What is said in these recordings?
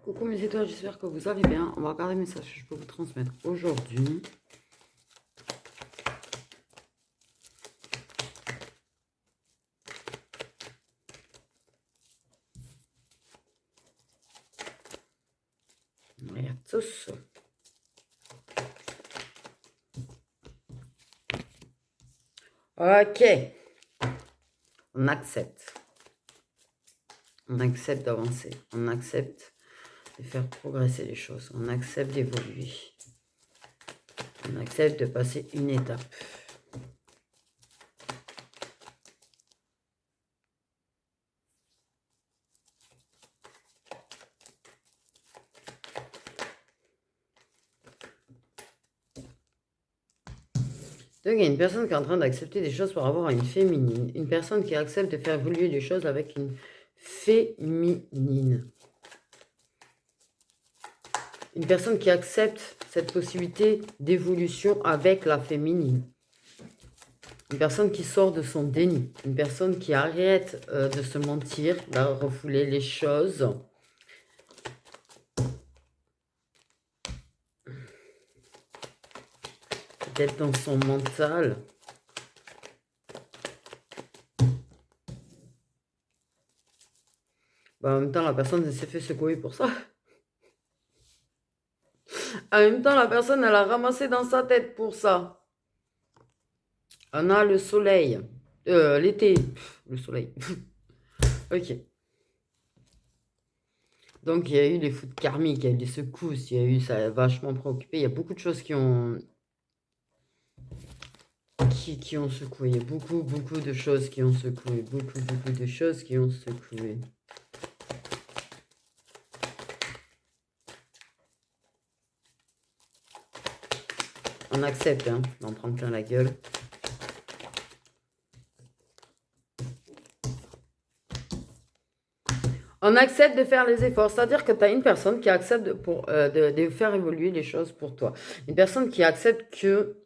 Coucou mes étoiles, j'espère que vous allez bien. On va regarder les messages que je peux vous transmettre aujourd'hui. Et à tous. Ok. On accepte. On accepte d'avancer. On accepte de faire progresser les choses. On accepte d'évoluer. On accepte de passer une étape. Donc, il y a une personne qui est en train d'accepter des choses par rapport à une féminine. Une personne qui accepte de faire évoluer les choses avec une féminine. Une personne qui accepte cette possibilité d'évolution avec la féminine. Une personne qui sort de son déni. Une personne qui arrête de se mentir, de refouler les choses. Peut-être dans son mental. En même temps, la personne s'est fait secouer pour ça. En même temps, la personne, elle a ramassé dans sa tête pour ça. On a le soleil. L'été. Le soleil. Ok. Donc, il y a eu les foudres karmiques, il y a eu des secousses, il y a eu, ça a vachement préoccupé. Il y a beaucoup de choses qui ont secoué. Beaucoup de choses qui ont secoué. Beaucoup de choses qui ont secoué. On accepte hein, d'en prendre plein la gueule. On accepte de faire les efforts. C'est-à-dire que tu as une personne qui accepte de faire évoluer les choses pour toi. Une personne qui accepte que,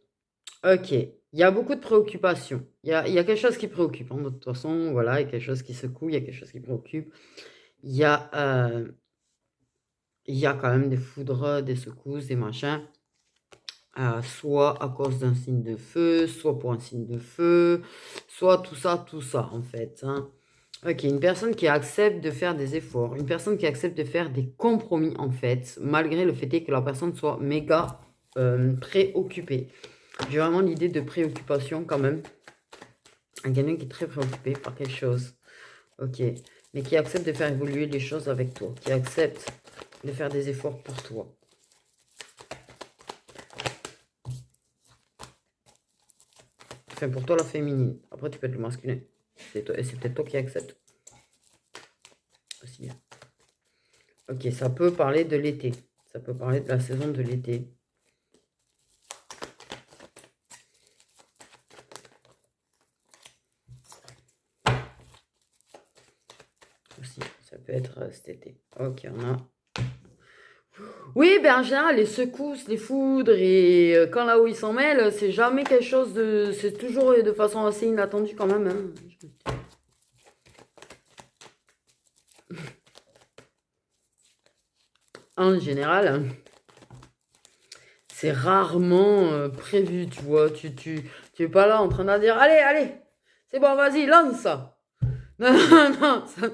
ok, il y a beaucoup de préoccupations. Il y a quelque chose qui préoccupe. Hein, de toute façon, voilà, il y a quelque chose qui secoue, il y a quelque chose qui préoccupe. Il y a quand même des foudres, des secousses, des machins. Soit à cause d'un signe de feu, soit pour un signe de feu, soit tout ça, en fait. Hein. Ok, une personne qui accepte de faire des efforts, une personne qui accepte de faire des compromis, en fait, malgré le fait que la personne soit méga préoccupée. J'ai vraiment l'idée de préoccupation quand même. Quelqu'un qui est très préoccupé par quelque chose. Ok, mais qui accepte de faire évoluer les choses avec toi, qui accepte de faire des efforts pour toi. Enfin, pour toi, la féminine. Après, tu peux être le masculin. C'est peut-être toi qui acceptes. Aussi bien. Ok, ça peut parler de l'été. Ça peut parler de la saison de l'été. Aussi, ça peut être cet été. Ok, on a... Oui, ben en général, les secousses, les foudres, et quand là où ils s'en mêlent, c'est jamais quelque chose de... C'est toujours de façon assez inattendue quand même. Hein. En général, hein, c'est rarement prévu, tu vois. Tu es pas là en train de dire, allez, c'est bon, vas-y, lance ça. Non, non, ça...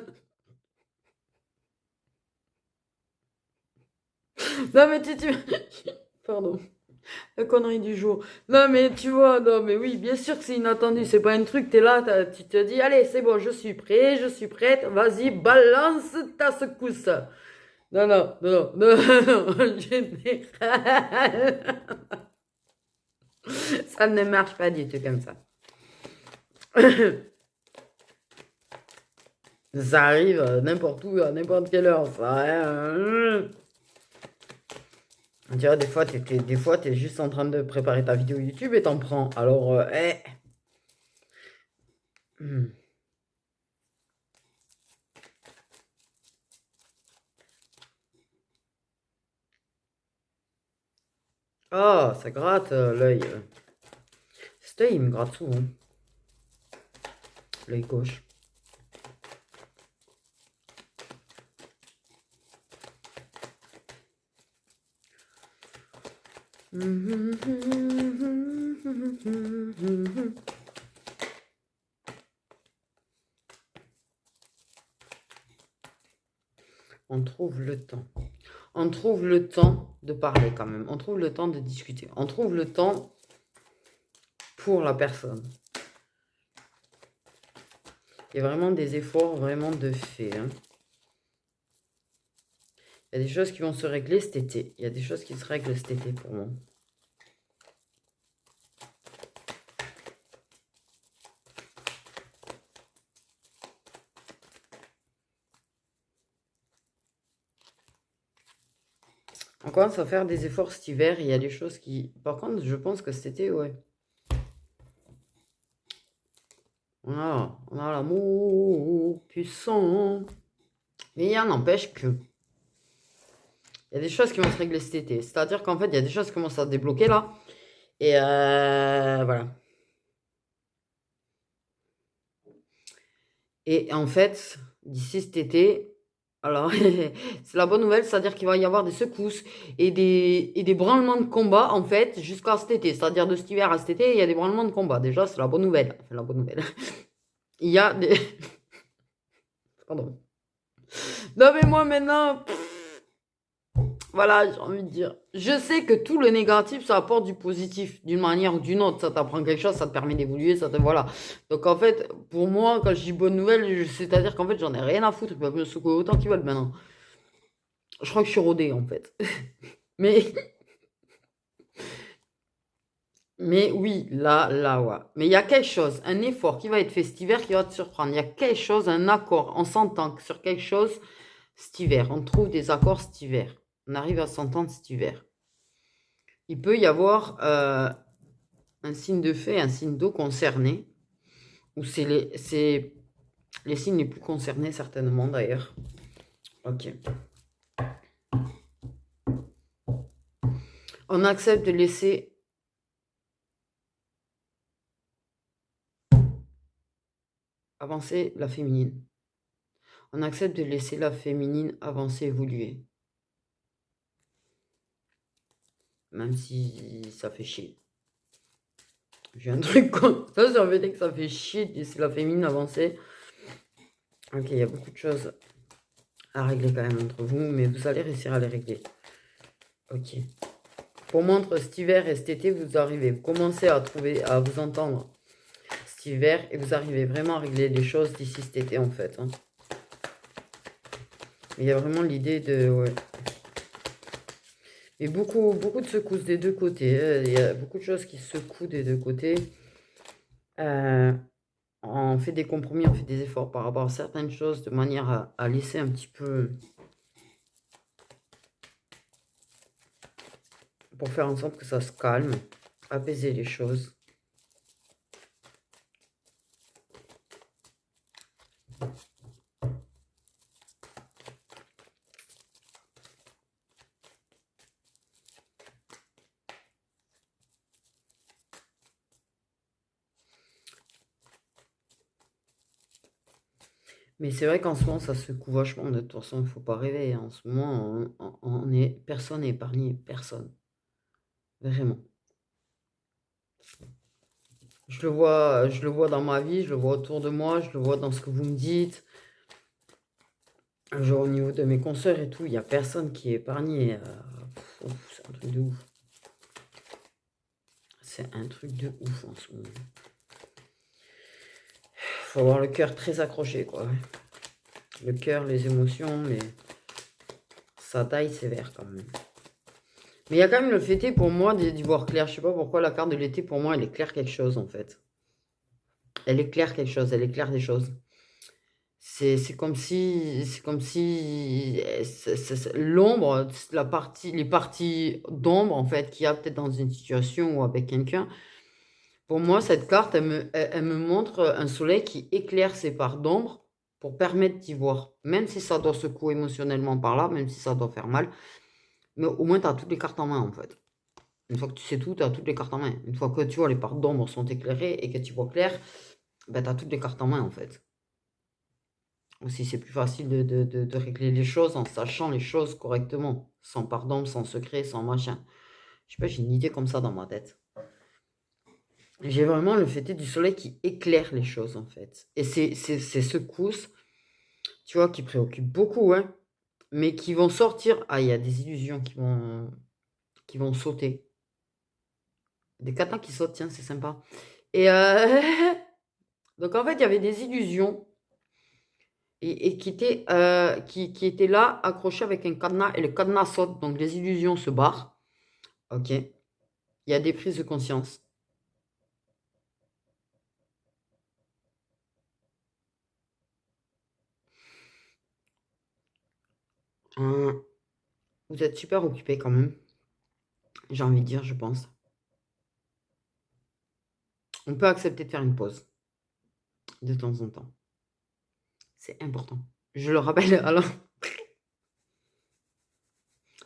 Non, mais tu... Pardon. La connerie du jour. Non, mais tu vois, non, mais oui, bien sûr que c'est inattendu. C'est pas un truc, t'es là, tu te dis, allez, c'est bon, je suis prêt, je suis prête, vas-y, balance ta secousse. Non, non, non, non, non, en général. Ça ne marche pas du tout comme ça. Ça arrive n'importe où, à n'importe quelle heure, ça. Hein. Tu vois, des fois, t'es juste en train de préparer ta vidéo YouTube et t'en prends. Alors, Oh, ça gratte l'œil. Cet œil, il me gratte souvent. L'œil gauche. On trouve le temps. On trouve le temps de parler quand même. On trouve le temps de discuter. On trouve le temps pour la personne. Il y a vraiment des efforts vraiment de fait. Hein. Il y a des choses qui vont se régler cet été. Il y a des choses qui se règlent cet été pour moi. On commence à faire des efforts cet hiver. Il y a des choses qui... Par contre, je pense que cet été, ouais. On a l'amour puissant. Mais il en empêche que... Il y a des choses qui vont se régler cet été. C'est-à-dire qu'en fait, il y a des choses qui commencent à se débloquer là. Et voilà. Et en fait, d'ici cet été, alors c'est la bonne nouvelle, c'est-à-dire qu'il va y avoir des secousses et des branlements de combat en fait jusqu'à cet été. C'est-à-dire de cet hiver à cet été, il y a des branlements de combat. Déjà, c'est la bonne nouvelle. Enfin, la bonne nouvelle. Il y a des... Pardon. Non mais moi maintenant... Voilà, j'ai envie de dire. Je sais que tout le négatif, ça apporte du positif, d'une manière ou d'une autre. Ça t'apprend quelque chose, ça te permet d'évoluer, ça te... Voilà. Donc en fait, pour moi, quand je dis bonne nouvelle, c'est-à-dire qu'en fait, j'en ai rien à foutre. Ils peuvent me secouer autant qu'ils veulent maintenant. Je crois que je suis rodée, en fait. Mais... Mais oui, là, ouais. Mais il y a quelque chose, un effort qui va être fait cet hiver qui va te surprendre. Il y a quelque chose, un accord. On s'entend sur quelque chose cet hiver. On trouve des accords cet hiver. On arrive à s'entendre cet hiver. Il peut y avoir un signe de feu et un signe d'eau concerné. Ou c'est les signes les plus concernés certainement d'ailleurs. Ok. On accepte de laisser avancer la féminine. On accepte de laisser la féminine avancer, évoluer. Même si ça fait chier. J'ai un truc comme ça, ça veut dire que ça fait chier de laisser la féminine avancer. Ok, il y a beaucoup de choses à régler quand même entre vous, mais vous allez réussir à les régler. Ok. Pour moi, entre cet hiver et cet été, vous arrivez, vous commencez à vous entendre cet hiver et vous arrivez vraiment à régler les choses d'ici cet été en fait. Hein. Il y a vraiment l'idée de... Ouais. Et beaucoup de secousses des deux côtés. Hein. Il y a beaucoup de choses qui secouent des deux côtés. On fait des compromis, on fait des efforts par rapport à certaines choses de manière à laisser un petit peu... Pour faire en sorte que ça se calme, apaiser les choses. Mais c'est vrai qu'en ce moment, ça secoue vachement. De toute façon, il ne faut pas rêver. En ce moment, personne n'est épargné. Personne. Vraiment. Je le vois dans ma vie, je le vois autour de moi, je le vois dans ce que vous me dites. Genre au niveau de mes consoeurs et tout, il n'y a personne qui est épargné. C'est un truc de ouf. C'est un truc de ouf en ce moment. Faut avoir le cœur très accroché, quoi. Le cœur, les émotions, ça taille sévère quand même. Mais il y a quand même le fait pour moi d'y voir clair. Je sais pas pourquoi la carte de l'été, pour moi, elle éclaire quelque chose, en fait. Elle éclaire quelque chose, elle éclaire des choses. C'est comme si l'ombre, les parties d'ombre, en fait, qu'il y a peut-être dans une situation ou avec quelqu'un. Pour moi, cette carte, elle me montre un soleil qui éclaire ses parts d'ombre pour permettre d'y voir. Même si ça doit secouer émotionnellement par là, même si ça doit faire mal. Mais au moins, tu as toutes les cartes en main, en fait. Une fois que tu sais tout, tu as toutes les cartes en main. Une fois que tu vois les parts d'ombre sont éclairées et que tu vois clair, ben, tu as toutes les cartes en main, en fait. Aussi, c'est plus facile de régler les choses en sachant les choses correctement. Sans part d'ombre, sans secret, sans machin. Je sais pas, j'ai une idée comme ça dans ma tête. J'ai vraiment le fait du soleil qui éclaire les choses, en fait. Et c'est ces secousses, tu vois, qui préoccupent beaucoup, hein, mais qui vont sortir. Ah, il y a des illusions qui vont sauter. Des katans qui sautent, tiens, c'est sympa. Et donc, en fait, il y avait des illusions et qui étaient là, accrochées avec un cadenas, et le cadenas saute, donc les illusions se barrent. Ok. Il y a des prises de conscience. Hein, vous êtes super occupé quand même, j'ai envie de dire, je pense. On peut accepter de faire une pause de temps en temps. C'est important. Je le rappelle, alors,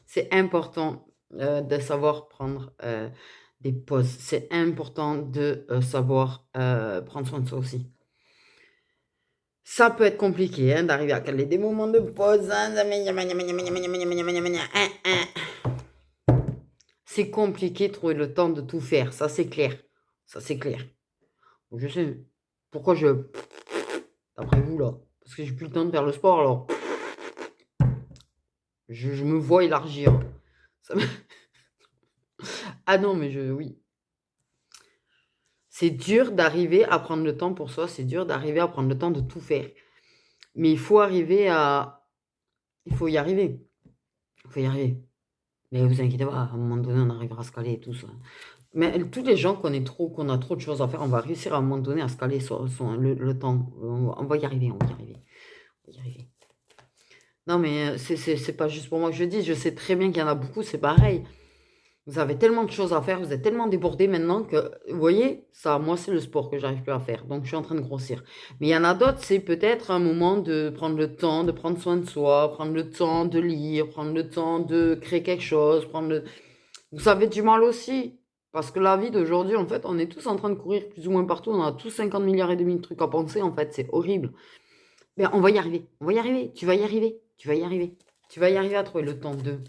c'est important de savoir prendre des pauses. C'est important de savoir prendre soin de soi aussi. Ça peut être compliqué hein, d'arriver à caler des moments de pause. C'est compliqué de trouver le temps de tout faire. Ça, c'est clair. Ça, c'est clair. Je sais. Pourquoi d'après vous, là. Parce que j'ai plus le temps de faire le sport, alors. Je me vois élargir. Ça Ah non, mais oui. C'est dur d'arriver à prendre le temps pour soi. C'est dur d'arriver à prendre le temps de tout faire. Mais il faut arriver à... Il faut y arriver. Il faut y arriver. Mais vous inquiétez pas, à un moment donné, on arrivera à se caler et tout ça. Mais tous les gens qu'on a trop de choses à faire, on va réussir à un moment donné à se caler le temps. On va y arriver, on va y arriver. On va y arriver. Non, mais c'est pas juste pour moi que je dis. Je sais très bien qu'il y en a beaucoup, c'est pareil. Vous avez tellement de choses à faire, vous êtes tellement débordés maintenant que, vous voyez, ça, moi, c'est le sport que j'arrive plus à faire. Donc, je suis en train de grossir. Mais il y en a d'autres, c'est peut-être un moment de prendre le temps, de prendre soin de soi, prendre le temps de lire, prendre le temps de créer quelque chose, Vous avez du mal aussi. Parce que la vie d'aujourd'hui, en fait, on est tous en train de courir plus ou moins partout. On a tous 50 milliards et demi de trucs à penser, en fait. C'est horrible. Mais on va y arriver. On va y arriver. Tu vas y arriver. Tu vas y arriver. Tu vas y arriver à trouver le temps de...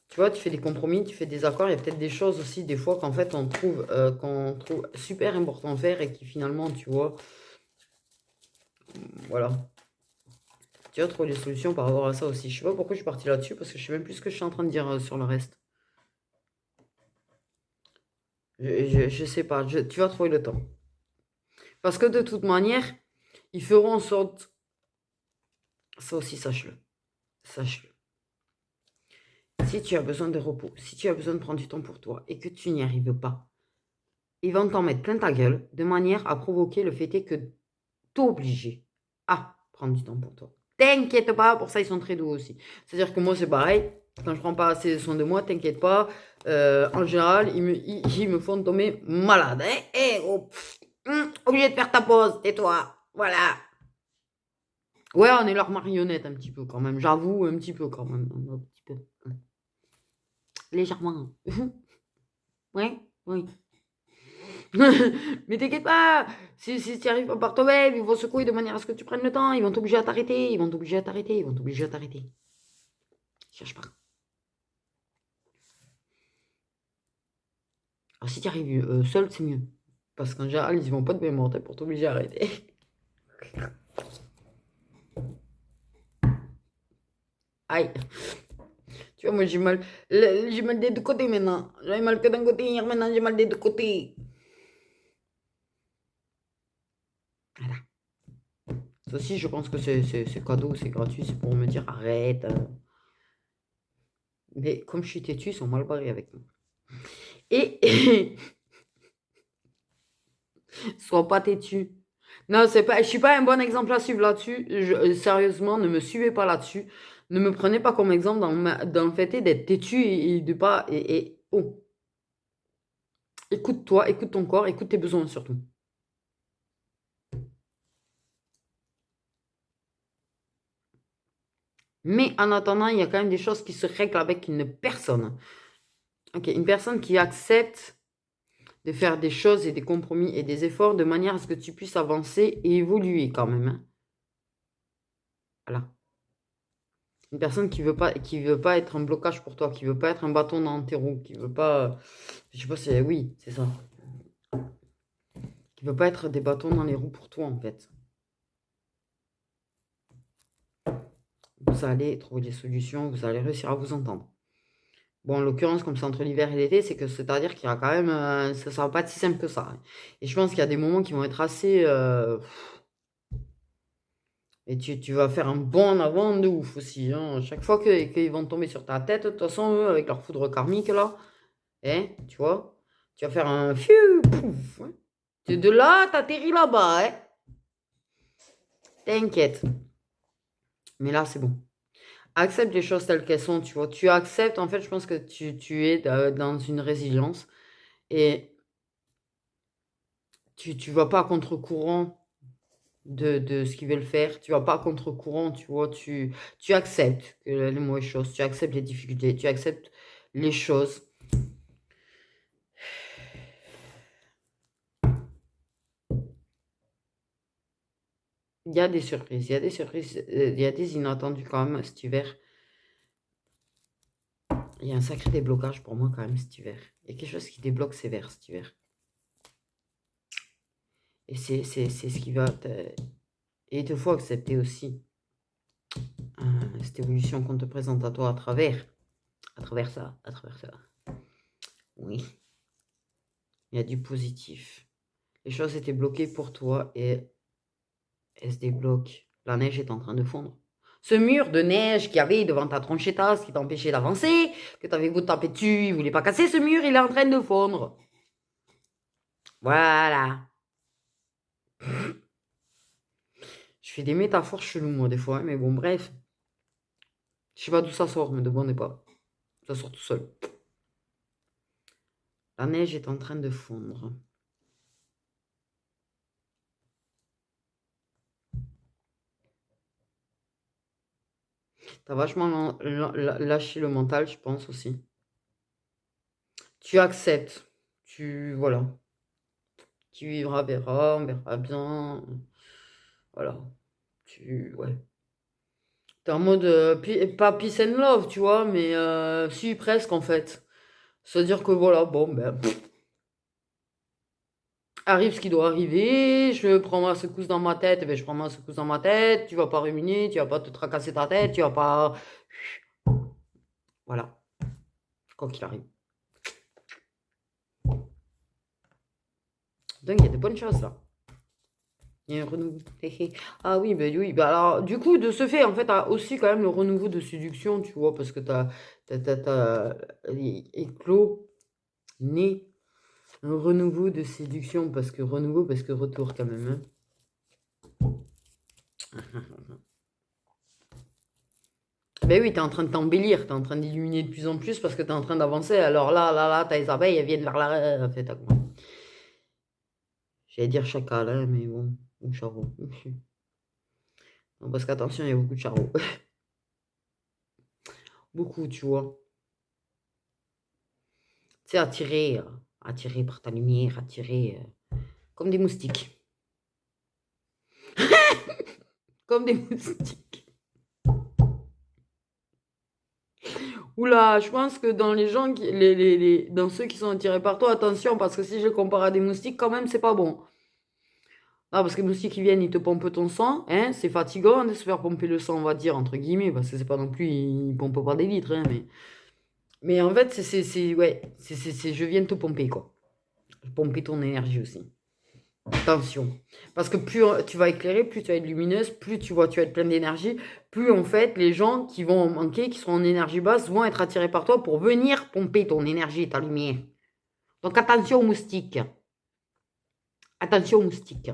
Tu vois, tu fais des compromis, tu fais des accords. Il y a peut-être des choses aussi, des fois, qu'en fait, qu'on trouve super important à faire et qui finalement, tu vois, voilà. Tu vas trouver des solutions par rapport à ça aussi. Je sais pas pourquoi je suis partie là-dessus, parce que je sais même plus ce que je suis en train de dire sur le reste. Je sais pas, tu vas trouver le temps. Parce que de toute manière, ils feront en sorte... Ça aussi, sache-le. Sache-le. Si tu as besoin de repos, si tu as besoin de prendre du temps pour toi et que tu n'y arrives pas, ils vont t'en mettre plein ta gueule de manière à provoquer le fait que t'obliger à prendre du temps pour toi. T'inquiète pas, pour ça, ils sont très doux aussi. C'est-à-dire que moi, c'est pareil. Quand je prends pas assez soin de moi, t'inquiète pas. En général, ils me font tomber malade. Oh, obligé de faire ta pause, tais-toi. Voilà. Ouais, on est leur marionnette un petit peu quand même. J'avoue, un petit peu quand même. Un petit peu. Légèrement. Ouais, oui. Mais t'inquiète pas, si tu arrives pas par toi-même, ils vont secouer de manière à ce que tu prennes le temps, ils vont t'obliger à t'arrêter, ils vont t'obliger à t'arrêter, ils vont t'obliger à t'arrêter. Cherche pas. Alors si tu arrives seul, c'est mieux. Parce qu'en général, ils vont pas te mémoire pour t'obliger à arrêter. Aïe. Tu vois, moi j'ai mal des deux côtés maintenant. J'avais mal que d'un côté, hier maintenant j'ai mal des deux côtés. Voilà. Ça aussi, je pense que c'est cadeau, c'est gratuit, c'est pour me dire arrête. Mais comme je suis têtu, ils sont mal barrés avec moi. Et sois pas têtu. Non, je suis pas un bon exemple à suivre là-dessus. Sérieusement, ne me suivez pas là-dessus. Ne me prenez pas comme exemple dans le fait d'être têtu et de pas. Oh, écoute-toi, écoute ton corps, écoute tes besoins surtout. Mais en attendant, il y a quand même des choses qui se règlent avec une personne. Ok, une personne qui accepte de faire des choses et des compromis et des efforts de manière à ce que tu puisses avancer et évoluer quand même, hein. Voilà. Une personne qui veut pas être un blocage pour toi, qui veut pas être un bâton dans tes roues, qui veut pas, je sais pas, oui, c'est ça. Qui veut pas être des bâtons dans les roues pour toi, en fait. Vous allez trouver des solutions, vous allez réussir à vous entendre. Bon, en l'occurrence, comme c'est entre l'hiver et l'été, c'est-à-dire qu'il y a quand même, ça va pas être si simple que ça, hein. Et je pense qu'il y a des moments qui vont être assez, et tu vas faire un bond en avant de ouf aussi, hein. Chaque fois qu'ils vont tomber sur ta tête, de toute façon, eux, avec leur foudre karmique, là, hein, tu vois, tu vas faire un fiu, pouf, hein. De là, t'atterris là-bas, hein. T'inquiète. Mais là, c'est bon. Accepte les choses telles qu'elles sont, tu vois. Tu acceptes, en fait, je pense que tu es dans une résilience et tu vas pas à contre-courant de ce qu'ils veulent faire. Tu vas pas à contre-courant, tu vois. Tu acceptes les mauvaises choses, tu acceptes les difficultés, tu acceptes les choses. Il y a des surprises, il y a des surprises, il y a des inattendus quand même cet hiver. Il y a un sacré déblocage pour moi quand même cet hiver. Il y a quelque chose qui débloque sévère cet hiver. Et c'est ce qui va... Et il te faut accepter aussi cette évolution qu'on te présente à toi à travers ça, à travers ça. Oui, il y a du positif. Les choses étaient bloquées pour toi et elles se débloquent. La neige est en train de fondre. Ce mur de neige qu'il y avait devant ta tronchetasse qui t'empêchait d'avancer, que tu avais beau te taper dessus, il voulait pas casser ce mur, il est en train de fondre. Voilà. Je fais des métaphores cheloues, moi, des fois, hein, mais bon, bref. Je sais pas d'où ça sort, mais de bon n'est pas. Ça sort tout seul. La neige est en train de fondre. T'as vachement lâché le mental, je pense aussi. Tu acceptes. Voilà. Tu vivras, verras, on verra bien. Voilà. Ouais. T'es en mode, pas peace and love, tu vois, mais si, presque en fait. C'est-à-dire que voilà, bon, ben, arrive ce qui doit arriver, je prends ma secousse dans ma tête, ben, je prends ma secousse dans ma tête, tu vas pas ruminer, tu vas pas te tracasser ta tête, tu vas pas. Voilà. Quoi qu'il arrive. Donc, il y a des bonnes choses là. Il y a un renouveau. Ah oui, bah oui. Bah alors, du coup, de ce fait, en fait, t'as aussi quand même le renouveau de séduction, tu vois, parce que t'as éclos, né, un renouveau de séduction, parce que renouveau, parce que retour quand même, hein. Ben oui, t'es en train de t'embellir, t'es en train d'illuminer de plus en plus parce que t'es en train d'avancer. Alors là, t'as les abeilles, elles viennent vers la... En fait, j'allais dire chacal, hein, mais bon, ou charreau. Non, parce qu'attention, il y a beaucoup de charreaux. Beaucoup, tu vois. Tu sais, attiré par ta lumière, attiré comme des moustiques. Comme des moustiques. Oula, je pense que dans les gens, dans ceux qui sont attirés par toi, attention, parce que si je compare à des moustiques, quand même, c'est pas bon. Ah, parce que les moustiques, ils viennent, ils te pompent ton sang, hein, c'est fatigant de se faire pomper le sang, on va dire, entre guillemets, parce que c'est pas non plus, ils pompent pas des litres, hein, mais en fait, ouais, je viens de te pomper, quoi. Pomper ton énergie aussi. Attention. Parce que plus tu vas éclairer, plus tu vas être lumineuse, plus tu vas être pleine d'énergie, plus en fait les gens qui vont manquer, qui sont en énergie basse, vont être attirés par toi pour venir pomper ton énergie et ta lumière. Donc attention aux moustiques. Attention aux moustiques.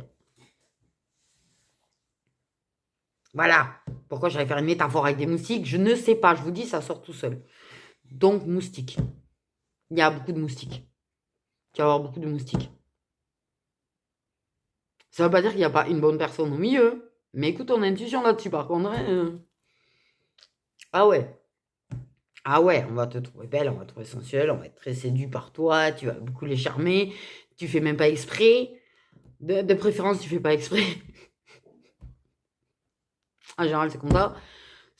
Voilà. Pourquoi j'allais faire une métaphore avec des moustiques, je ne sais pas. Je vous dis, ça sort tout seul. Donc moustiques. Il y a beaucoup de moustiques. Tu vas avoir beaucoup de moustiques. Ça ne veut pas dire qu'il n'y a pas une bonne personne au milieu. Mais écoute ton intuition là-dessus, par contre, hein. Ah ouais. Ah ouais, on va te trouver belle, on va te trouver sensuelle, on va être très séduit par toi, tu vas beaucoup les charmer, tu fais même pas exprès. De préférence, tu fais pas exprès. En général, c'est comme ça.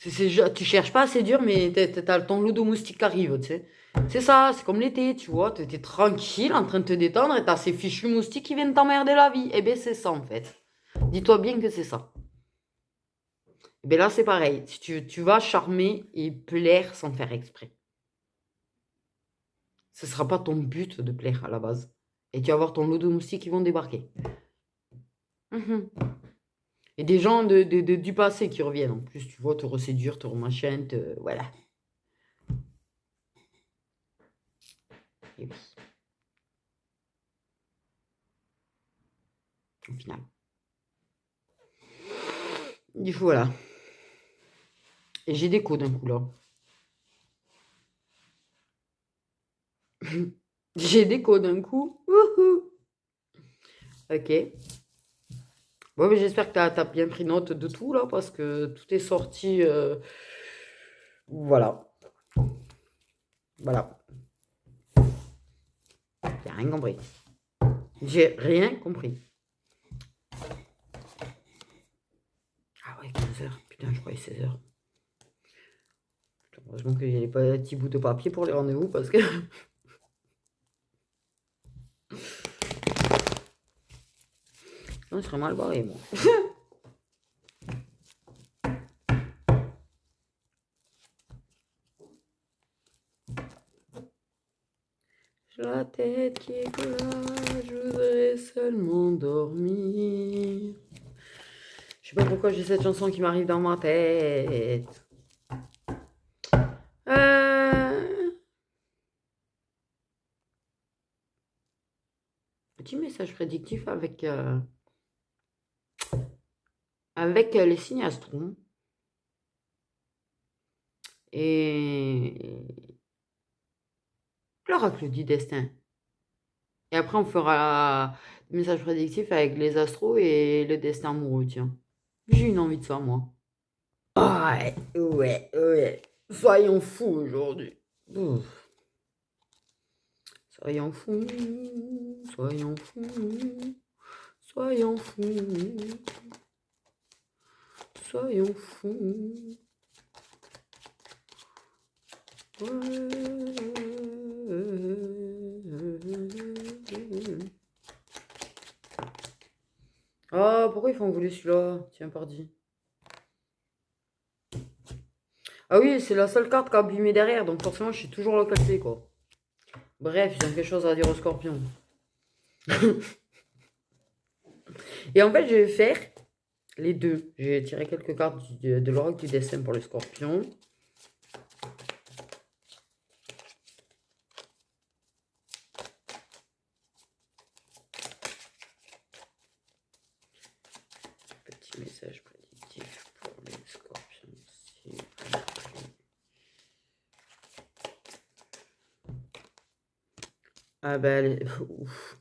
Tu cherches pas, c'est dur, mais t'as ton lot de moustiques qui arrive, tu sais. C'est ça, c'est comme l'été, tu vois. T'es tranquille, en train de te détendre, et t'as ces fichus moustiques qui viennent t'emmerder la vie. Eh bien, c'est ça, en fait. Dis-toi bien que c'est ça. Eh bien là, c'est pareil. Tu vas charmer et plaire sans faire exprès. Ce ne sera pas ton but de plaire à la base. Et tu vas avoir ton lot de moustiques qui vont débarquer. Mhm. Et des gens du passé qui reviennent en plus, tu vois, te reséduire, te remachin, voilà. Et oui, au final. Du coup, voilà. Et j'ai des codes d'un coup là. J'ai des codes d'un coup. Wouhou. Ok. Bon, mais j'espère que tu as bien pris note de tout là, parce que tout est sorti. Voilà. Voilà. J'ai rien compris. J'ai rien compris. Ah ouais, 15h. Putain, je croyais 16h. Heureusement qu'il n'y avait pas de petits bouts de papier pour les rendez-vous, parce que sinon, je serais mal barré, moi. J'ai la tête qui est là, je voudrais seulement dormir. Je sais pas pourquoi j'ai cette chanson qui m'arrive dans ma tête. Petit message prédictif avec les signes astro. Et l'oracle du destin. Et après, on fera le message prédictif avec les astros et le destin amoureux, tiens. J'ai une envie de ça, moi. Ouais, ouais, ouais. Soyons fous aujourd'hui. Ouf. Soyons fous, soyons fous, soyons fous, soyons fous. Ouais. Ah, pourquoi ils font voler celui-là? Tiens, pardi. Ah oui, c'est la seule carte qui a abîmé derrière, donc forcément, je suis toujours le cassé, quoi. Bref, ils ont quelque chose à dire au scorpion. Et en fait, je vais faire les deux. J'ai tiré quelques cartes de l'oracle du destin pour le scorpion. Petit message prédictif pour les scorpions. Ah ben, ouf.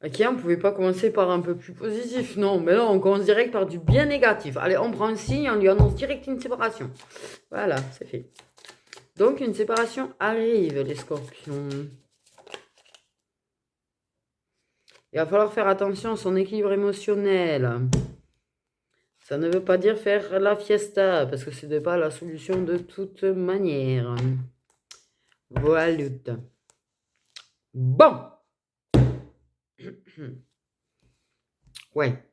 Ok, on pouvait pas commencer par un peu plus positif. Non, mais là, on commence direct par du bien négatif. Allez, on prend un signe, on lui annonce direct une séparation. Voilà, c'est fait. Donc, une séparation arrive, les scorpions. Il va falloir faire attention à son équilibre émotionnel. Ça ne veut pas dire faire la fiesta, parce que ce n'est pas la solution de toute manière. Voilà. Bon. Ouais.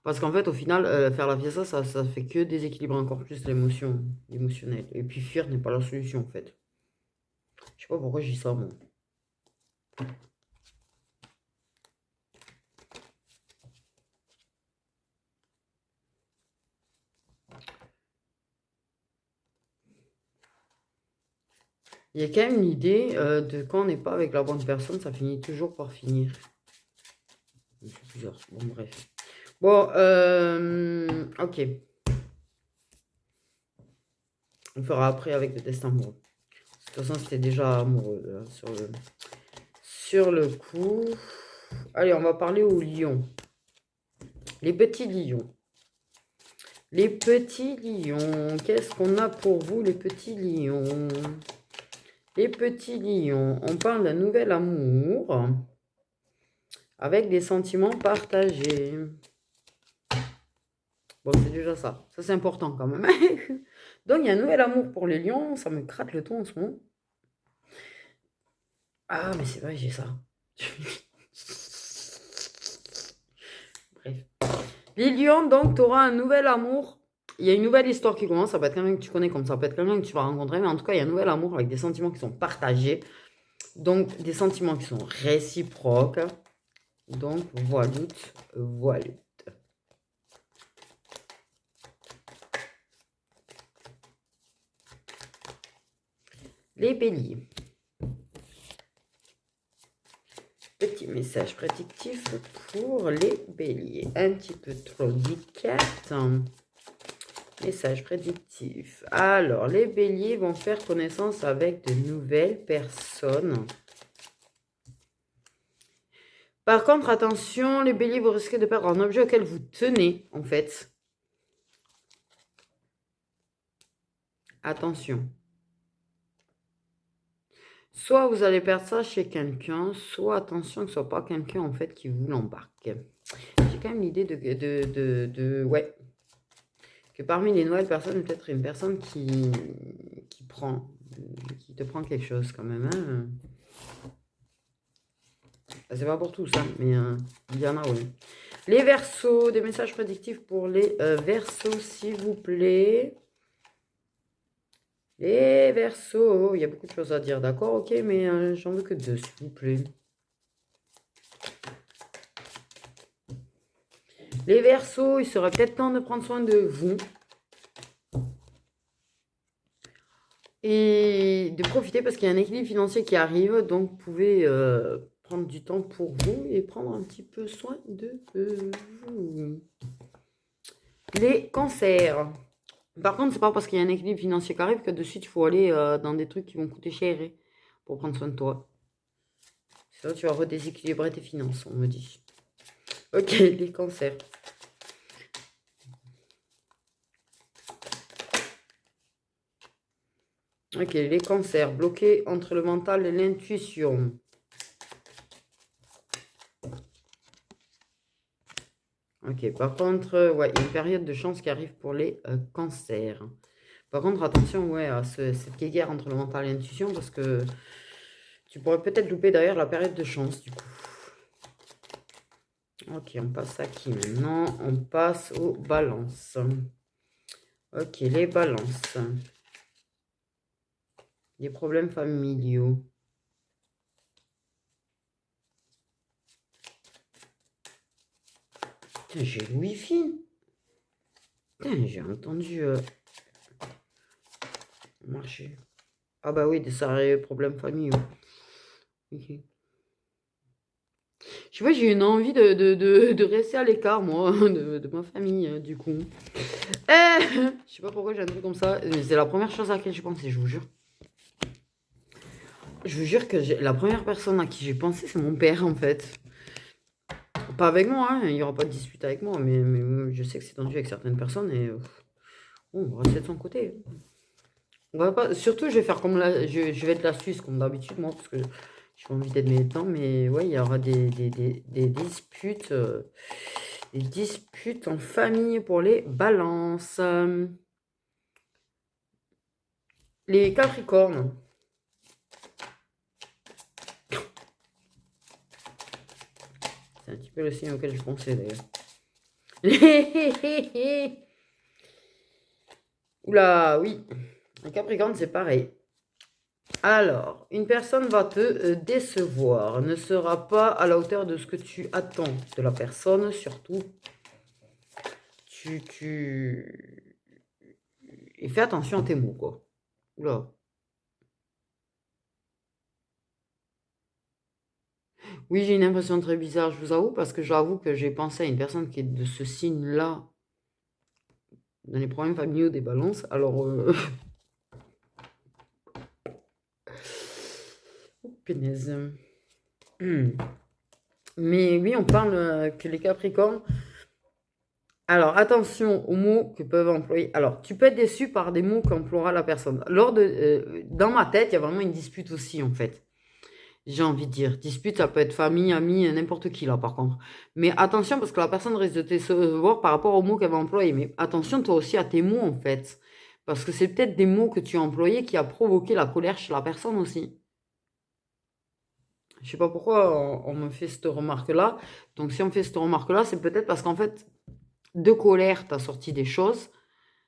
Parce qu'en fait, au final, faire la fiesta, ça fait que déséquilibrer encore plus l'émotion émotionnelle. Et puis fuir n'est pas la solution, en fait. Je sais pas pourquoi je dis ça, moi. Il y a quand même une idée de quand on n'est pas avec la bonne personne, ça finit toujours par finir. C'est bizarre. Bon, bref. Bon, ok. On fera après avec le destin amoureux. De toute façon, c'était déjà amoureux là, sur le coup. Allez, on va parler aux lions. Les petits lions. Les petits lions. Qu'est-ce qu'on a pour vous, les petits lions? Les petits lions. On parle d'un nouvel amour. avec des sentiments partagés. Bon, c'est déjà ça. Ça, c'est important quand même. Donc, il y a un nouvel amour pour les lions. Ça me gratte le ton en ce moment. Ah, mais c'est vrai, j'ai ça. Bref. Les lions, donc, tu auras un nouvel amour. Il y a une nouvelle histoire qui commence. Ça peut être quelqu'un que tu connais comme ça peut être quelqu'un que tu vas rencontrer. Mais en tout cas, il y a un nouvel amour avec des sentiments qui sont partagés. Donc, des sentiments qui sont réciproques. Donc, voilà. Voilà. Les béliers. Petit message prédictif pour les béliers. Un petit peu trop délicat. Message prédictif. Alors, les béliers vont faire connaissance avec de nouvelles personnes. Par contre, attention, les béliers, vous risquez de perdre un objet auquel vous tenez, en fait. Attention. Soit vous allez perdre ça chez quelqu'un, soit attention que ce soit pas quelqu'un, en fait, qui vous l'embarque. J'ai quand même l'idée ouais. Que parmi les nouvelles personnes, peut-être une personne qui te prend quelque chose quand même. Hein. C'est pas pour tous, hein, mais il y en a, oui. Les Verseaux, des messages prédictifs pour les Verseaux, s'il vous plaît. Les Verseaux, il y a beaucoup de choses à dire, d'accord, ok, mais j'en veux que 2, s'il vous plaît. Les Verseaux, il serait peut-être temps de prendre soin de vous. Et de profiter parce qu'il y a un équilibre financier qui arrive, donc vous pouvez prendre du temps pour vous et prendre un petit peu soin de vous. Les cancers. Par contre, c'est pas parce qu'il y a un équilibre financier qui arrive que de suite il faut aller dans des trucs qui vont coûter cher pour prendre soin de toi. Sinon, tu vas redéséquilibrer tes finances, on me dit. Ok, les cancers. Ok, les cancers bloqués entre le mental et l'intuition. Ok, par contre, ouais, il y a une période de chance qui arrive pour les cancers. Par contre, attention, ouais, à cette guéguerre entre le mental et l'intuition, parce que tu pourrais peut-être louper derrière la période de chance, du coup. Ok, on passe à qui maintenant? On passe aux balances. Ok, les balances. Des problèmes familiaux. Putain, j'ai le wifi. Putain, j'ai entendu marcher. Ah bah oui, des sérieux problèmes familiaux. Ok. Je sais pas, j'ai une envie de rester à l'écart, moi, de ma famille, du coup. Je sais pas pourquoi j'ai un truc comme ça. C'est la première chose à laquelle j'ai pensé, je vous jure. Je vous jure que la première personne à qui j'ai pensé, c'est mon père, en fait. Pas avec moi, hein, il n'y aura pas de dispute avec moi, mais je sais que c'est tendu avec certaines personnes et on va rester de son côté. On va pas, surtout, je vais faire comme je vais être l'astuce comme d'habitude, moi, parce que j'ai pas envie d'être militant, mais ouais, il y aura des disputes, des disputes en famille pour les balances. Les Capricornes. C'est un petit peu le signe auquel je pensais d'ailleurs. Oula, oui. Un Capricorne, c'est pareil. Alors, une personne va te décevoir, ne sera pas à la hauteur de ce que tu attends de la personne, surtout. Et fais attention à tes mots, quoi. Oula. Oui, j'ai une impression très bizarre, je vous avoue, parce que j'avoue que j'ai pensé à une personne qui est de ce signe-là, dans les problèmes familiaux des balances. Alors, oh, punaise. Mais oui, on parle que les Capricornes. Alors, attention aux mots que peuvent employer. Alors, tu peux être déçu par des mots qu'emploiera la personne. Dans ma tête, il y a vraiment une dispute aussi, en fait. j'ai envie de dire. Dispute, ça peut être famille, amis, n'importe qui là par contre. Mais attention parce que la personne risque de te décevoir par rapport aux mots qu'elle va employer. Mais attention toi aussi à tes mots en fait. Parce que c'est peut-être des mots que tu as employés qui a provoqué la colère chez la personne aussi. Je sais pas pourquoi on me fait cette remarque-là. Donc si on me fait cette remarque-là, c'est peut-être parce qu'en fait, de colère, tu as sorti des choses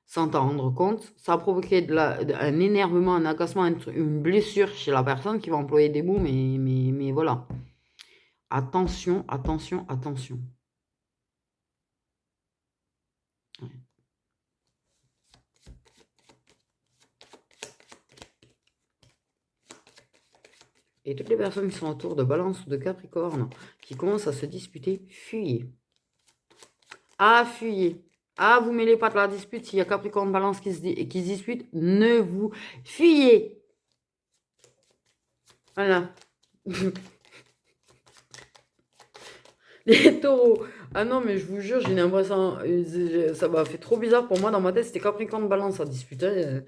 sans t'en rendre compte. Ça a provoqué un énervement, un agacement, une blessure chez la personne qui va employer des mots, mais voilà. Attention, attention, attention. Ouais. Et toutes les personnes qui sont autour de Balance ou de Capricorne, qui commencent à se disputer, fuyez. Ah, fuyez. Ah, vous mêlez pas de la dispute. S'il y a Capricorne, Balance qui se disputent, ne vous fuyez. Voilà. Les taureaux. Ah non, mais je vous jure, j'ai l'impression. Ça m'a fait trop bizarre pour moi. Dans ma tête, c'était Capricorne Balance à disputer.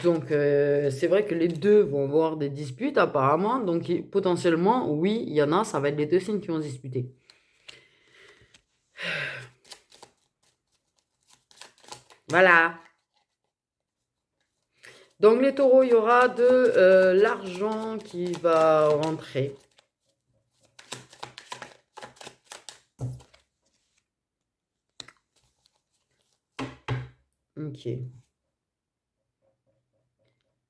Donc, c'est vrai que les deux vont avoir des disputes, apparemment. Donc, potentiellement, oui, il y en a, ça va être les deux signes qui vont se disputer. Voilà. Donc, les taureaux, il y aura de l'argent qui va rentrer. Ok.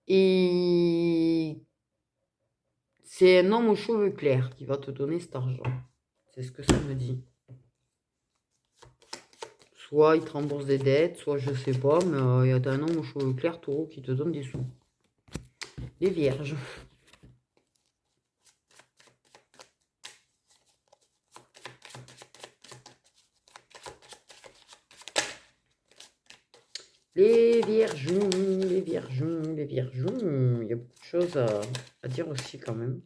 Et c'est un homme aux cheveux clairs qui va te donner cet argent. C'est ce que ça me dit. Soit il te rembourse des dettes, soit je sais pas, mais il y a un homme aux cheveux clairs, taureau, qui te donne des sous. Les vierges. Les viergeons, les viergeons, les viergeons. Il y a beaucoup de choses à dire aussi quand même.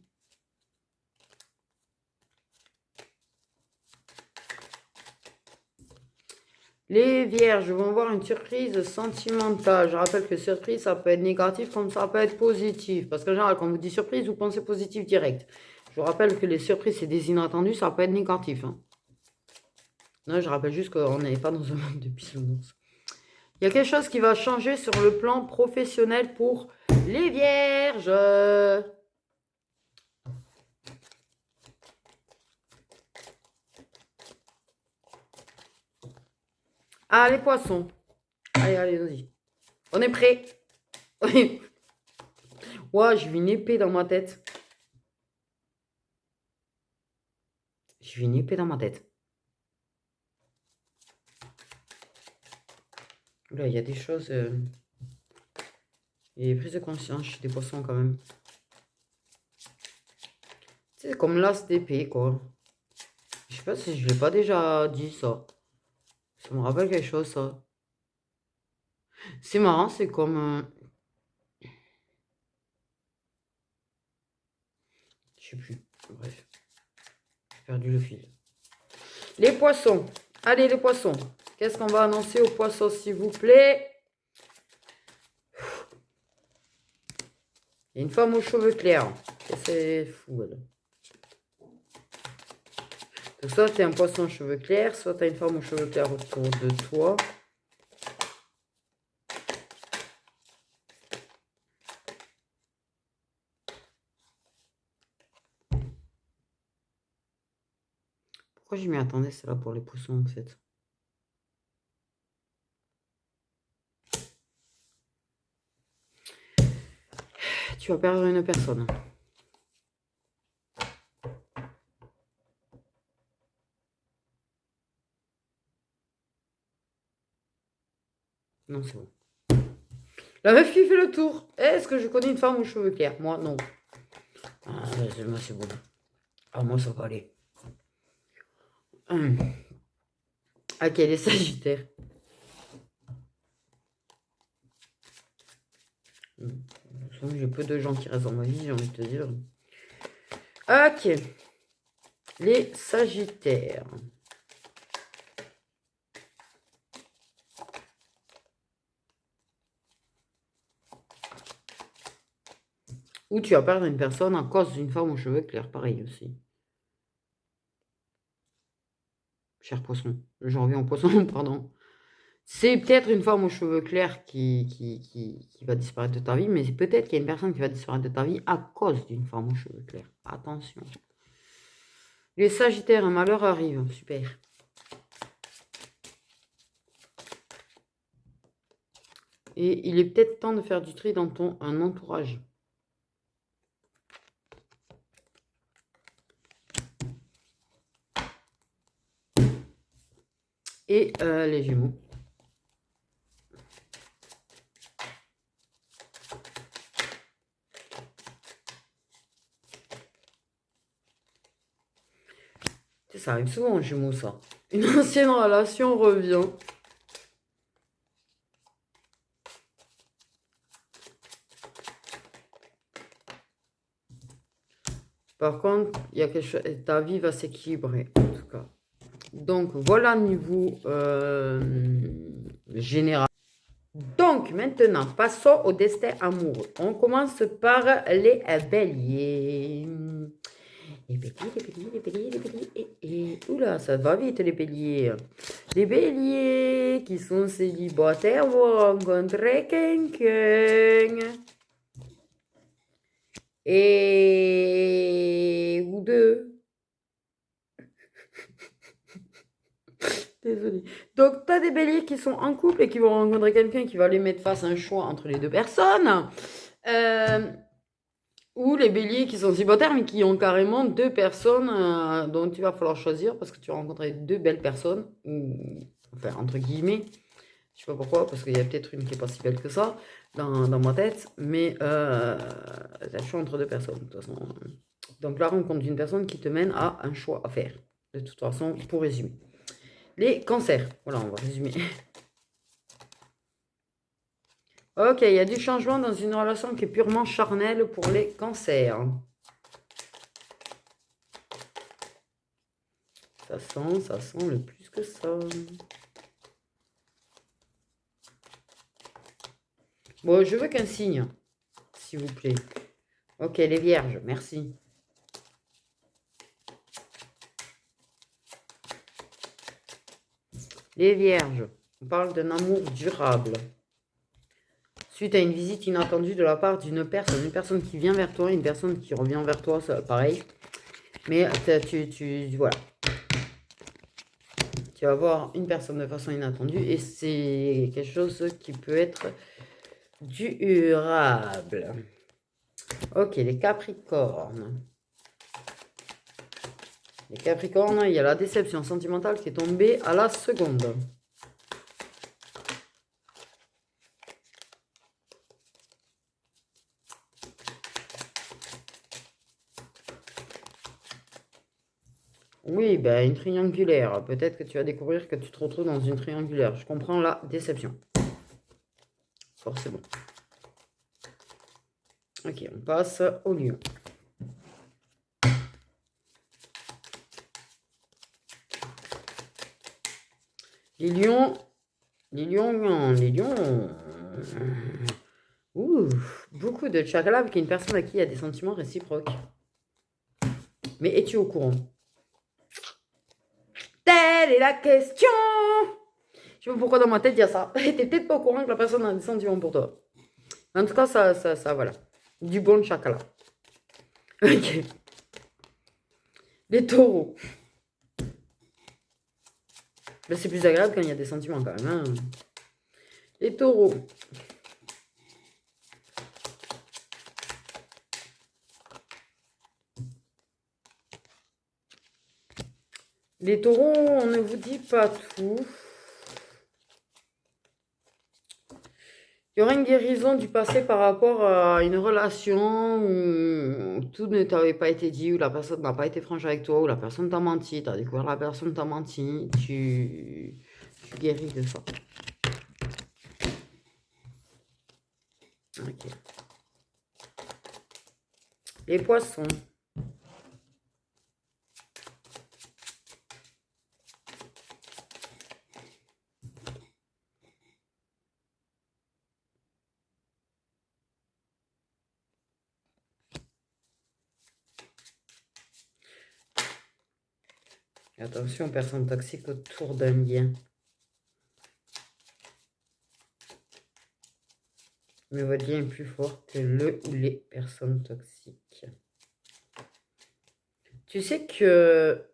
Les vierges vont avoir une surprise sentimentale. Je rappelle que surprise, ça peut être négatif comme ça peut être positif. Parce qu'en général, quand on vous dit surprise, vous pensez positif direct. Je vous rappelle que les surprises, c'est des inattendus, ça peut être négatif. Hein. Non, je rappelle juste qu'on n'est pas dans un monde de bisounours. Il y a quelque chose qui va changer sur le plan professionnel pour les vierges. Ah, les poissons. Allez, allez, vas-y. On est prêt. Ouais, j'ai vu une épée dans ma tête. J'ai vu une épée dans ma tête. Là, il y a des choses... Il y a des prises de conscience chez des poissons quand même. C'est comme l'as d'épée, quoi. Je sais pas si je l'ai pas déjà dit, ça. Ça me rappelle quelque chose, ça. C'est marrant, c'est comme... Je sais plus. Bref, j'ai perdu le fil. Les poissons. Allez, les poissons. Qu'est-ce qu'on va annoncer aux poissons, s'il vous plaît? Il y a une femme aux cheveux clairs. C'est fou, elle. Donc, soit tu es un poisson aux cheveux clairs, soit tu as une femme aux cheveux clairs autour de toi. Pourquoi je m'y attendais, c'est là pour les poissons, en fait? Tu vas perdre une personne. Non, c'est bon. La meuf qui fait le tour. Est-ce que je connais une femme aux cheveux clairs? Moi, non. Ah, moi, c'est bon. Ah, moi, ça va aller. Ok, les Sagittaires. J'ai peu de gens qui restent dans ma vie, j'ai envie de te dire. Ok. Les Sagittaires. Ou tu vas perdre une personne à cause d'une femme aux cheveux clairs, pareil aussi. Cher poisson. J'en reviens au poisson, pardon. C'est peut-être une femme aux cheveux clairs qui va disparaître de ta vie, mais c'est peut-être qu'il y a une personne qui va disparaître de ta vie à cause d'une femme aux cheveux clairs. Attention. Les Sagittaires, un malheur arrive. Super. Et il est peut-être temps de faire du tri dans ton entourage. Et les Gémeaux. Ça arrive souvent aux Gémeaux, ça. Une ancienne relation revient. Par contre, il y a quelque chose, ta vie va s'équilibrer, en tout cas. Donc, voilà niveau général. Donc, maintenant, passons au destin amoureux. On commence par les béliers. Les béliers, les béliers, les béliers, les béliers. Oula, ça va vite, les béliers. Les béliers qui sont célibataires vont rencontrer quelqu'un. Et ou deux. Désolée. Donc, tu as des béliers qui sont en couple et qui vont rencontrer quelqu'un qui va les mettre face à un choix entre les deux personnes. Ou les béliers qui sont célibataires mais qui ont carrément deux personnes dont il va falloir choisir parce que tu vas rencontrer deux belles personnes. Enfin, entre guillemets. Je sais pas pourquoi, parce qu'il y a peut-être une qui est pas si belle que ça dans ma tête. Mais je suis entre deux personnes, de toute façon. Donc, la rencontre d'une personne qui te mène à un choix à faire. De toute façon, pour résumer. Les cancers. Voilà, on va résumer. Ok, il y a du changement dans une relation qui est purement charnelle pour les cancers. Ça sent le plus que ça. Bon, je veux qu'un signe, s'il vous plaît. Ok, les vierges, merci. Les vierges, on parle d'un amour durable. Suite à une visite inattendue de la part d'une personne qui vient vers toi, une personne qui revient vers toi, ça, pareil. Mais voilà. Tu vas voir une personne de façon inattendue et c'est quelque chose qui peut être durable. Ok, les Capricornes. Les Capricornes, il y a la déception sentimentale qui est tombée à la seconde. Oui, ben une triangulaire. Peut-être que tu vas découvrir que tu te retrouves dans une triangulaire. Je comprends la déception. Forcément. Ok, on passe au lion. Les lions. Ouh, beaucoup de chakalab qui est une personne à qui il y a des sentiments réciproques. Mais es-tu au courant? Telle est la question. Je sais pas pourquoi dans ma tête il y a ça. T'es peut-être pas au courant que la personne a des sentiments pour toi. En tout cas, ça voilà. Du bon chakalab. Ok. Les taureaux. Mais c'est plus agréable quand il y a des sentiments quand même. Hein. Les taureaux. Les taureaux, on ne vous dit pas tout. Il y aura une guérison du passé par rapport à une relation où tout ne t'avait pas été dit, où la personne n'a pas été franche avec toi, où la personne t'a menti, tu as découvert la personne t'a menti, tu guéris de ça. Ok. Les poissons. Et attention aux personnes toxiques autour d'un lien. Mais votre lien est plus fort que le ou les personnes toxiques. Tu sais que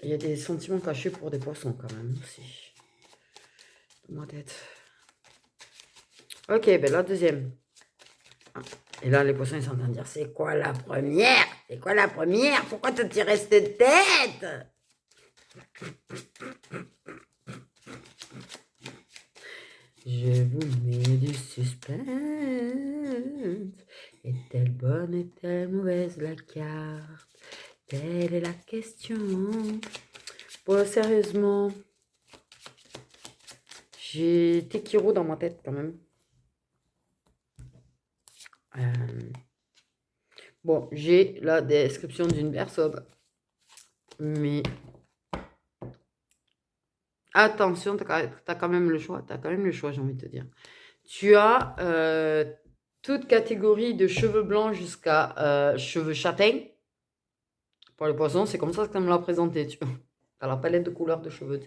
il y a des sentiments cachés pour des poissons quand même aussi. Dans ma tête. Ok, ben la deuxième. Et là, les poissons, ils sont en train de dire, c'est quoi la première? C'est quoi la première? Pourquoi te tirer cette tête? Je vous mets du suspense. Est-elle bonne, est-elle mauvaise la carte? Telle est la question. Bon, sérieusement, j'ai Tekiro dans ma tête quand même. Bon, j'ai la description d'une personne. Mais attention, tu as quand même le choix. Tu as quand même le choix, j'ai envie de te dire. Tu as toute catégorie de cheveux blancs jusqu'à cheveux châtains. Pour les poissons, c'est comme ça que tu me l'as présenté. Tu as la palette de couleurs de cheveux.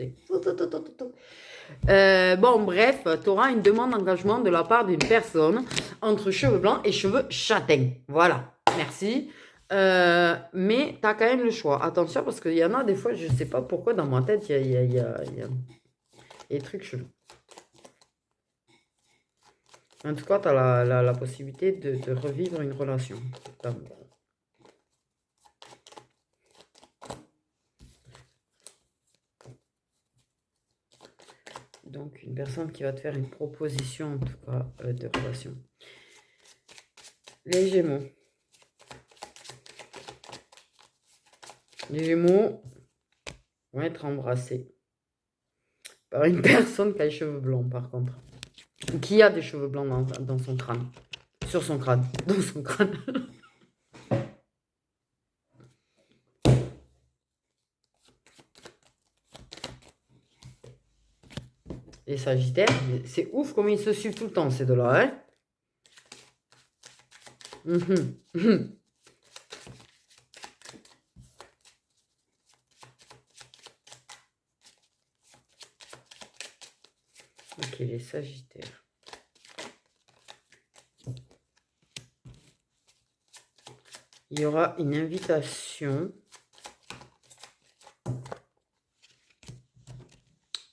Bon, bref, tu auras une demande d'engagement de la part d'une personne entre cheveux blancs et cheveux châtains. Voilà, merci. Mais tu as quand même le choix. Attention, parce qu'il y en a des fois, je ne sais pas pourquoi dans ma tête, il y a des trucs chelous. En tout cas, tu as la possibilité de revivre une relation d'amour. Donc, une personne qui va te faire une proposition, en tout cas, de relation. Les Gémeaux. Les Gémeaux vont être embrassés par une personne qui a les cheveux blancs, par contre. Ou qui a des cheveux blancs dans son crâne. Sur son crâne. Dans son crâne. Les Sagittaires, c'est ouf comme ils se suivent tout le temps, ces deux-là, hein. Ok, les Sagittaires. Il y aura une invitation.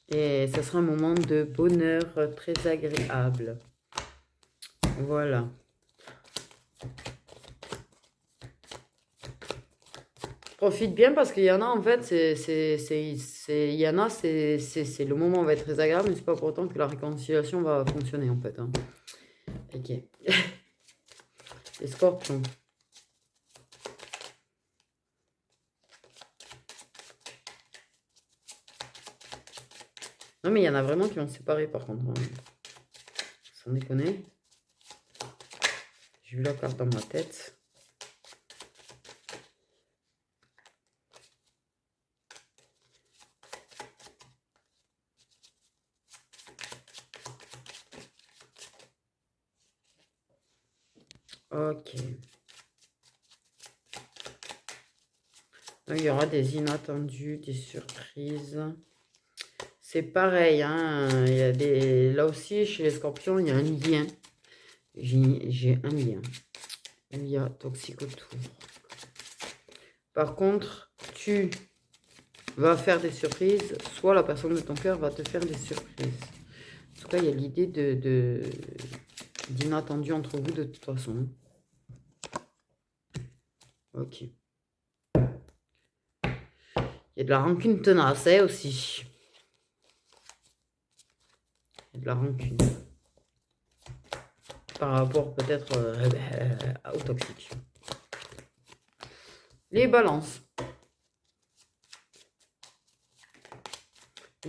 Et ça sera un moment de bonheur très agréable. Voilà. Profite bien parce qu'il y en a en fait, il y en a, c'est le moment va être très agréable, mais c'est pas pour autant que la réconciliation va fonctionner en fait. Hein. Ok. Les Scorpions. Non mais il y en a vraiment qui vont se séparer par contre. Hein. Sans déconner. J'ai vu la carte dans ma tête. Ok. Donc, il y aura des inattendus, des surprises. C'est pareil, hein. Il y a des... Là aussi, chez les scorpions, il y a un lien. J'ai un lien. Il y a toxique autour. Par contre, tu vas faire des surprises, soit la personne de ton cœur va te faire des surprises. En tout cas, il y a l'idée d'inattendu entre vous de toute façon. Ok. Il y a de la rancune tenace hein, aussi. Il y a de la rancune. Par rapport peut-être au toxique. Les balances.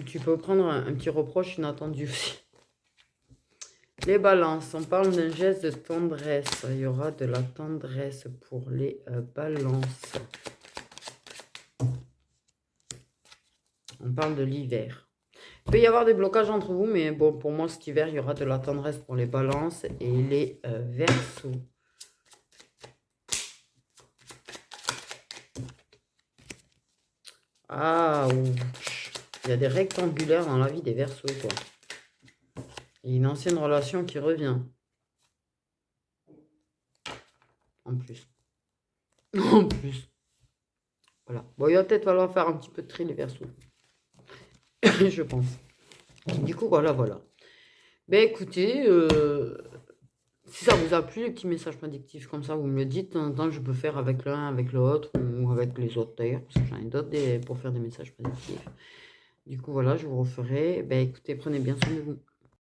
Tu peux prendre un petit reproche inattendu aussi. Les balances, on parle d'un geste de tendresse. Il y aura de la tendresse pour les balances. On parle de l'hiver. Il peut y avoir des blocages entre vous, mais bon, pour moi, cet hiver, il y aura de la tendresse pour les balances et les verseaux. Ah, ouch. Il y a des rectangulaires dans la vie des Verseaux, quoi. Et une ancienne relation qui revient. En plus. En plus. Voilà. Bon, il va peut-être falloir faire un petit peu de tri les Verseaux. Je pense. Du coup, voilà, voilà. Ben écoutez, si ça vous a plu, les petits messages prédictifs comme ça, vous me le dites. De temps en temps, je peux faire avec l'un, avec l'autre, ou avec les autres d'ailleurs, parce que j'en ai d'autres pour faire des messages prédictifs. Du coup, voilà, je vous referai. Ben écoutez, prenez bien soin de vous.